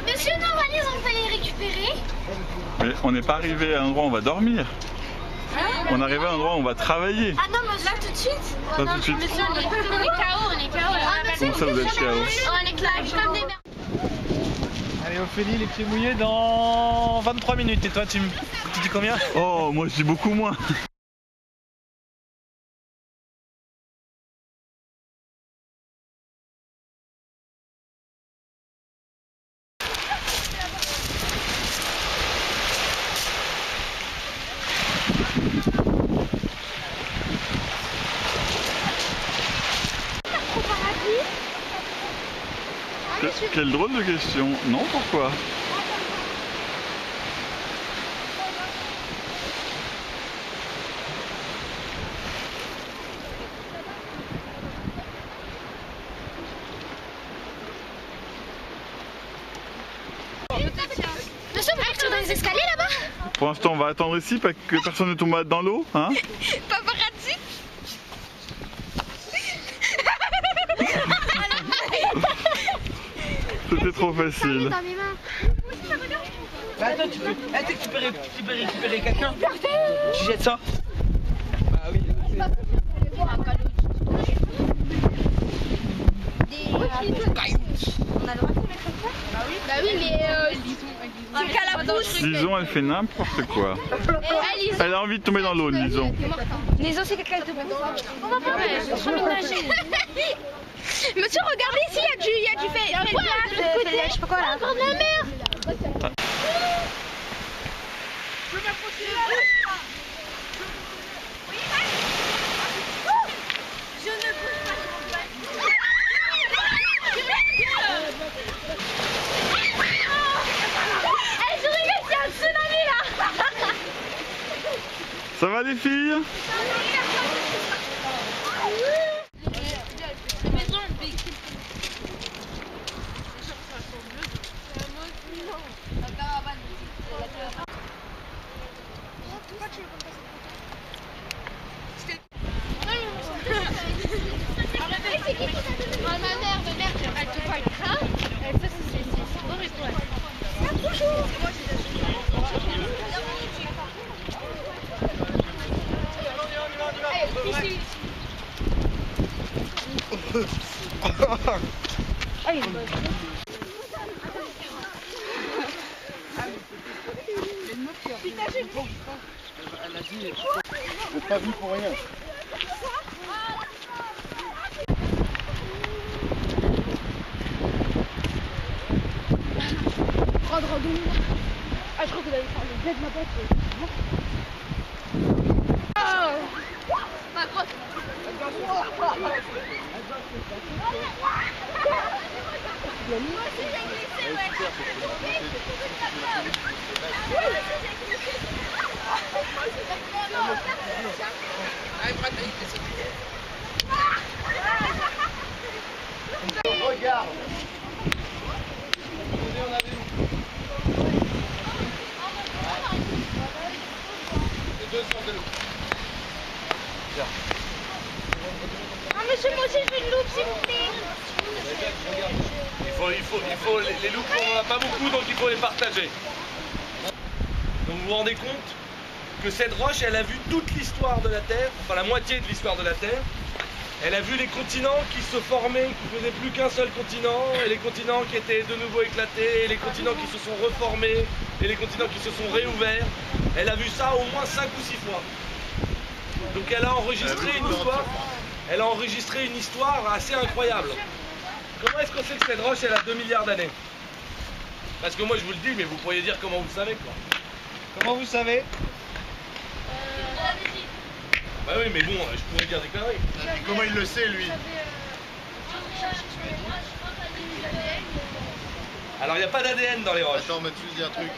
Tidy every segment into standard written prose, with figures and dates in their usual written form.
Monsieur, nos valises, on peut les récupérer? Mais on n'est pas arrivé à un endroit où on va dormir. On est arrivé à un endroit où on va travailler. Ah non, mais là tout de suite. Là tout de suite. Monsieur, on est KO, on est KO. Comment ça vous êtes KO? On est claqués comme des merdes. Allez Ophélie, les pieds mouillés dans 23 minutes. Et toi tu dis combien? Oh, moi je dis beaucoup moins. Quelle drôle de question. Non, pourquoi? Monsieur, on peut partir dans les escaliers là-bas? Pour l'instant, on va attendre ici pour que personne ne tombe malade dans l'eau, hein? Paparazzi. C'était trop facile. Dans mes mains. Bah attends, tu peux récupérer quelqu'un? Tu jettes ça? Bah oui. Bah oui, mais un calabouche. Lison, elle fait n'importe quoi. Elle a envie de tomber dans l'eau, Lison. Lison, c'est quelqu'un de on va pas faire, je suis en train de nager. Monsieur, regardez ici, il y a du fait. Je sais pas quoi là. De la mer. Je ne peux pas. Je regarde, il y a un tsunami là. Ça va les filles? Ma mère, elle te voit grave. Elle fait c'est horrible. Bonjour. Elle a dit, je n'ai pas vu pour rien. Ah, je crois que vous allez faire le bled de ma boîte. Ma grosse. Moi aussi j'ai glissé, ouais. Regarde. Ah, monsieur, moi aussi je veux une loupe, s'il vous plaît. Les loups, on n'en a pas beaucoup, donc il faut les partager. Donc vous vous rendez compte que cette roche, elle a vu toute l'histoire de la Terre, enfin la moitié de l'histoire de la Terre. Elle a vu les continents qui se formaient, qui ne faisaient plus qu'un seul continent, et les continents qui étaient de nouveau éclatés, et les continents qui se sont reformés, et les continents qui se sont réouverts. Elle a vu ça au moins 5 ou 6 fois. Donc elle a enregistré une histoire. Elle a enregistré une histoire assez incroyable. Comment est-ce qu'on sait que cette roche, elle a 2 milliards d'années? Parce que moi je vous le dis, mais vous pourriez dire comment vous le savez, quoi. Comment vous savez? Bah oui, mais bon, je pourrais dire des conneries. Comment il le sait, lui? Alors il n'y a pas d'ADN dans les roches. Attends, Mathieu, dis un truc.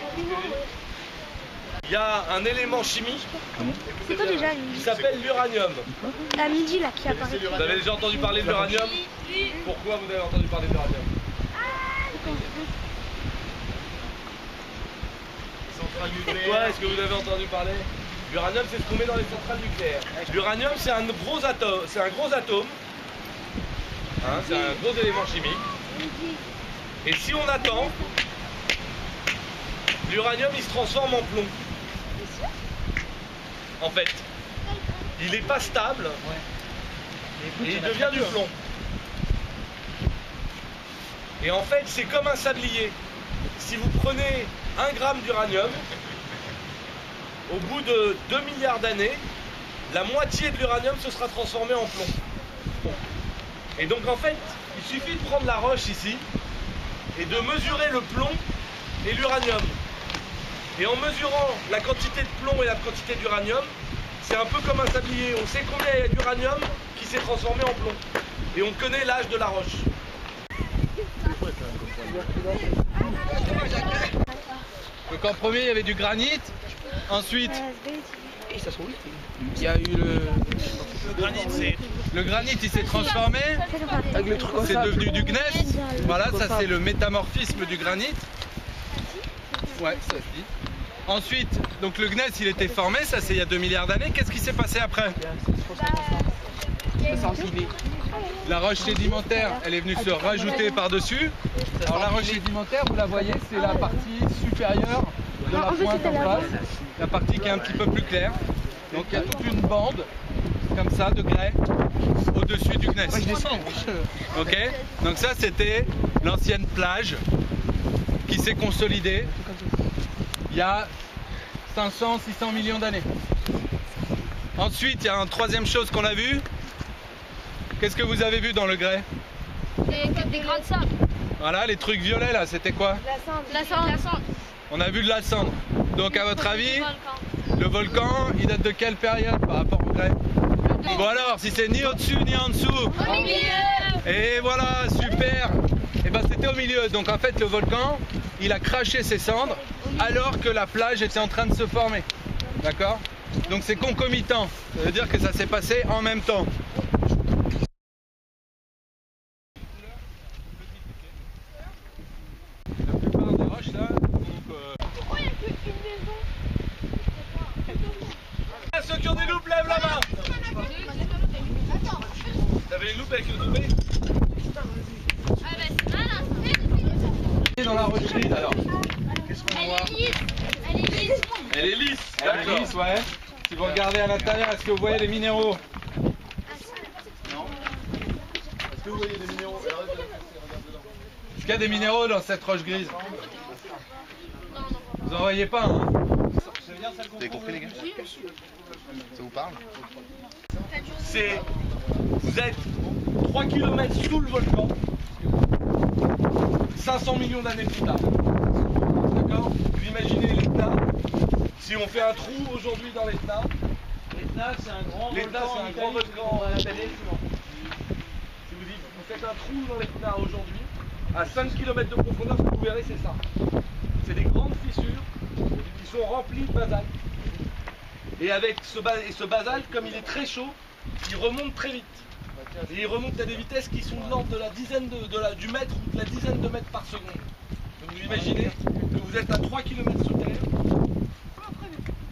Il y a un élément chimique C'est quoi déjà qui s'appelle l'uranium. à midi là qui apparaît? Vous avez déjà entendu parler de l'uranium? Pourquoi vous avez entendu parler de l'uranium? Centrale Pourquoi nucléaire. est-ce que vous avez entendu parler? L'uranium, c'est ce qu'on met dans les centrales nucléaires. L'uranium, c'est un gros atome. Hein, c'est un gros élément chimique Et si on attend, l'uranium il se transforme en plomb. En fait, il n'est pas stable et il devient du plomb. Et en fait, c'est comme un sablier. Si vous prenez 1 gramme d'uranium, au bout de 2 milliards d'années, la moitié de l'uranium se sera transformée en plomb. Et donc en fait, il suffit de prendre la roche ici et de mesurer le plomb et l'uranium. Et en mesurant la quantité de plomb et la quantité d'uranium, c'est un peu comme un sablier. On sait combien il y a d'uranium qui s'est transformé en plomb. Et on connaît l'âge de la roche. Donc en premier il y avait du granit, ensuite il y a eu le granit il s'est transformé, c'est devenu du gneiss, voilà ça c'est le métamorphisme du granit, ouais ça se dit. Ensuite donc le gneiss il était formé, ça c'est il y a 2 milliards d'années, qu'est-ce qui s'est passé après? La roche sédimentaire, elle est venue se rajouter par-dessus. Alors la roche sédimentaire, vous la voyez, c'est la partie supérieure de la pointe en face, la partie qui est un petit peu plus claire. Donc il y a toute une bande, comme ça, de grès, au-dessus du gneiss. Ok. Donc ça, c'était l'ancienne plage qui s'est consolidée il y a 500-600 millions d'années. Ensuite, il y a une troisième chose qu'on a vue. Qu'est-ce que vous avez vu dans le grès? Des grains de sable. Voilà, les trucs violets là, c'était quoi? La cendre. On a vu de la cendre. Donc à votre avis, le volcan, il date de quelle période par rapport au grès? Bon alors, si c'est ni au-dessus ni en dessous? Au milieu. Et voilà, super. Et ben c'était au milieu. Donc en fait, le volcan, il a craché ses cendres alors que la plage était en train de se former. D'accord? Donc c'est concomitant. Ça veut dire que ça s'est passé en même temps. Ceux qui ont des loupes, lève la main. T'avais une loupe avec le doublé? Dans la rocherie alors. Elle est lisse. Elle est lisse. Elle est lisse, ouais. Si vous regardez à l'intérieur, est-ce que vous voyez les minéraux? Non. Est-ce que vous voyez des minéraux? Est-ce qu'il y a des minéraux dans cette roche grise? Vous en voyez pas, hein? Vous avez compris les gars? Ça vous parle? Vous êtes 3 km sous le volcan, 500 millions d'années plus tard. D'accord? Vous imaginez l'Etna. Si on fait un trou aujourd'hui dans l'Etna, L'Etna, c'est un grand volcan en Italie. Si vous faites un trou dans l'Etna aujourd'hui, à 5 km de profondeur, ce que vous verrez, c'est ça. C'est des grandes fissures qui sont remplies de basalte. Et avec ce basalte, comme il est très chaud, il remonte très vite. Et il remonte à des vitesses qui sont de l'ordre de la dizaine du mètre ou de la dizaine de mètres par seconde. Donc vous imaginez que vous êtes à 3 km sous terre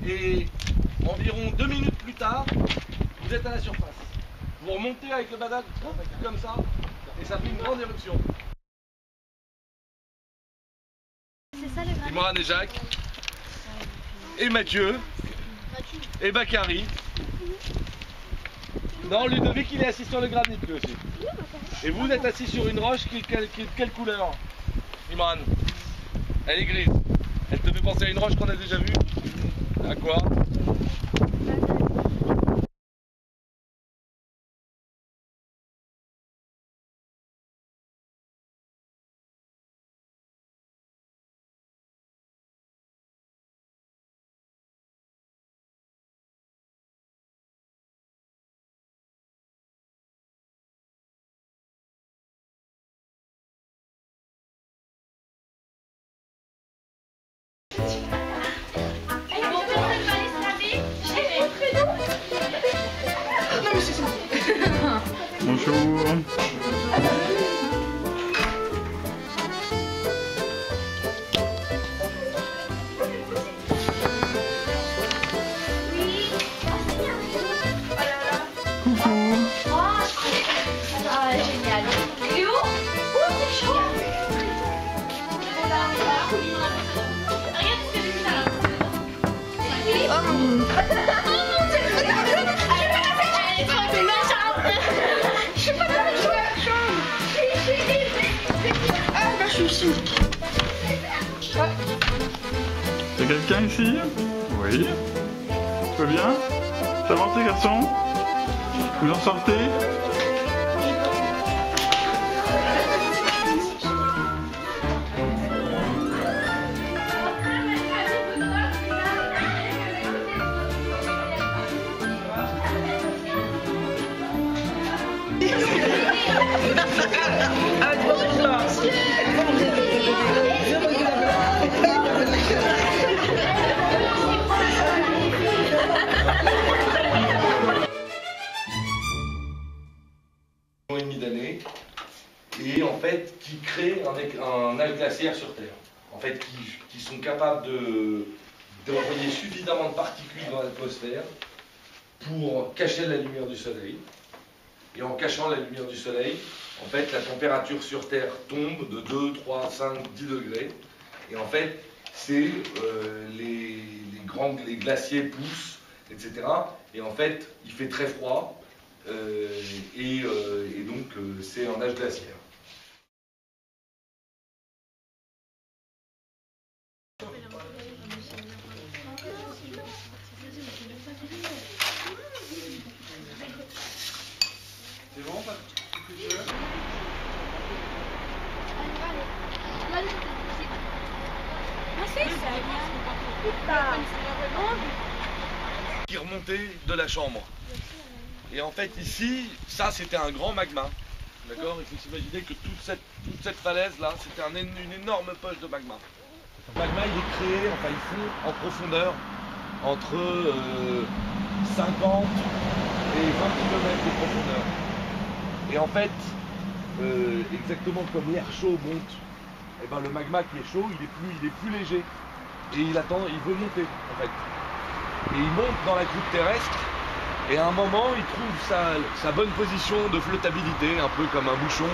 et environ 2 minutes plus tard, vous êtes à la surface. Vous remontez avec le basalte comme ça et ça fait une grande éruption. Imran et Jacques et Mathieu et Bakary. Non, Ludovic il est assis sur le granit lui aussi. Et vous êtes assis sur une roche qui est de quelle couleur, Imran? Elle est grise. Elle te fait penser à une roche qu'on a déjà vue? À quoi? Bonjour. Ah, génial. Et où? Oh, c'est chaud. Je suis pas dans les chambre. Ah, là, je suis ici. Y'a quelqu'un ici? Oui. Tout va bien? Ça avance les garçons? Vous en sortez? D'années et en fait qui créent un âge glaciaire sur Terre. En fait qui sont capables d'envoyer suffisamment de particules dans l'atmosphère pour cacher la lumière du soleil. Et en cachant la lumière du soleil, en fait la température sur Terre tombe de 2, 3, 5, 10 degrés. Et en fait c'est les glaciers poussent, etc. Et en fait il fait très froid. Et donc c'est un âge glaciaire. C'est bon, pas Qui remontait de la chambre. Et en fait ici, ça c'était un grand magma. D'accord? Il faut s'imaginer que toute cette falaise là, c'était une énorme poche de magma. Le magma il est créé, enfin il fond en profondeur entre 50 et 20 km de profondeur. Et en fait, exactement comme l'air chaud monte, et ben le magma qui est chaud, il est plus léger. Et il veut monter en fait. Et il monte dans la croûte terrestre. Et à un moment, il trouve sa bonne position de flottabilité, un peu comme un bouchon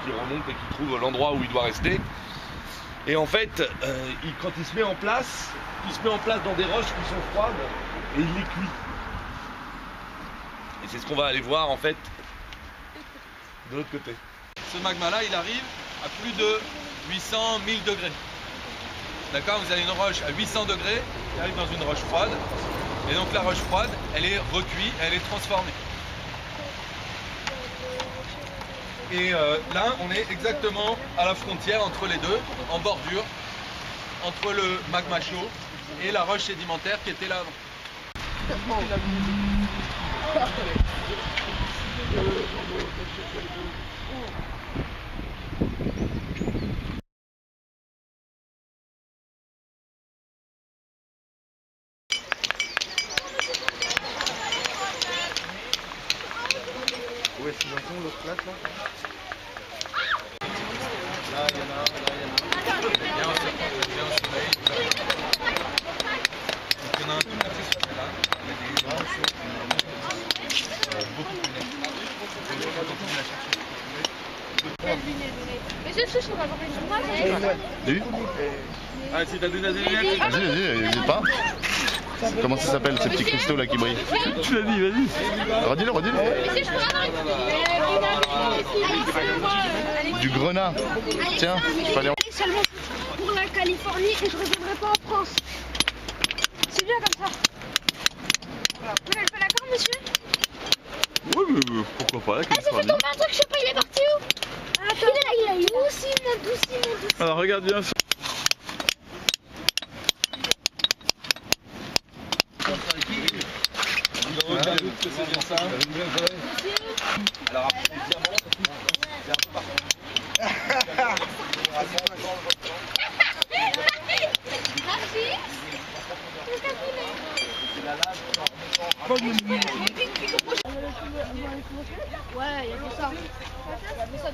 qui remonte et qui trouve l'endroit où il doit rester. Et en fait, quand il se met en place, dans des roches qui sont froides et il les cuit. Et c'est ce qu'on va aller voir en fait de l'autre côté. Ce magma-là, il arrive à plus de 800 000 degrés. D'accord? Vous avez une roche à 800 degrés qui arrive dans une roche froide. Et donc la roche froide, elle est recuite, elle est transformée. Et là, on est exactement à la frontière entre les deux, en bordure, entre le magma chaud et la roche sédimentaire qui était là avant. Où est-ce qu'ils en sont, l'autre place là? Là, il y en a un, là, il y en a un. Bien au soleil. Donc il y en a un tout à fait sur là. Il y a des beaucoup plus nets. Mais c'est ce qu'on va voir les journaux. Ah, si t'as déjà des lunettes. Vas-y, n'hésite pas. Comment ça s'appelle ces petits cristaux là qui brillent? Tu l'as dit, vas-y. Redis-le. Mais si je peux avoir Du grenat. Tiens, je peux aller en... seulement pour la Californie et je ne reviendrai pas en France. C'est bien comme ça. Vous n'êtes pas d'accord, monsieur? Oui, mais pourquoi pas, la Ah, ça fait Californie. combien de temps que je sais pas, il est parti où? Attends, il a douci. Alors regarde bien ça. Que c'est bien ça. Alors après les diamants, c'est un peu partout. Ouais, il y a que ça. Il y a que ça,